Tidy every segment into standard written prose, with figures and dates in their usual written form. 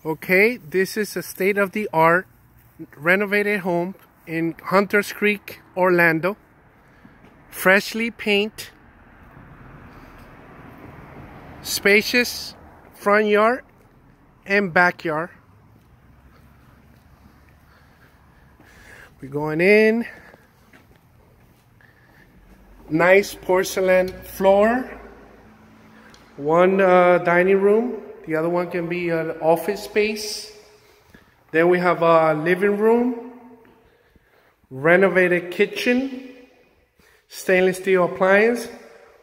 Okay, this is a state-of-the-art renovated home in Hunters Creek, Orlando. Freshly painted, spacious front yard and backyard. We're going in. Nice porcelain floor. One dining room. The other one can be an office space. Then we have a living room, renovated kitchen, stainless steel appliance,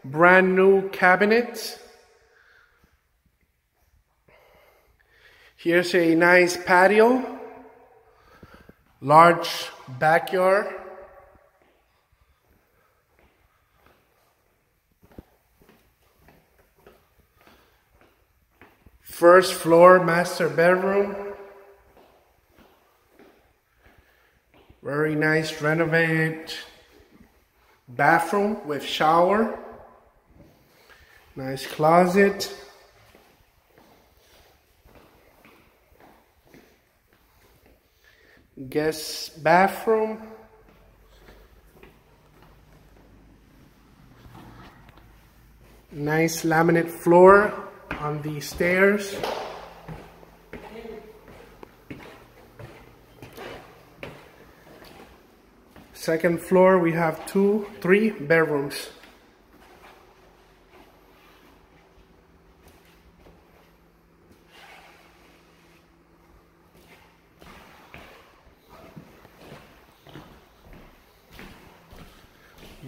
brand new cabinets. Here's a nice patio, large backyard. First floor master bedroom. Very nice renovated bathroom with shower. Nice closet. Guest bathroom. Nice laminate floor on the stairs. Second floor, we have 3 bedrooms.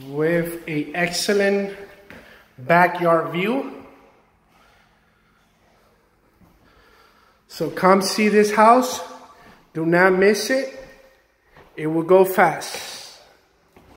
With an excellent backyard view. So come see this house. Do not miss it. It will go fast.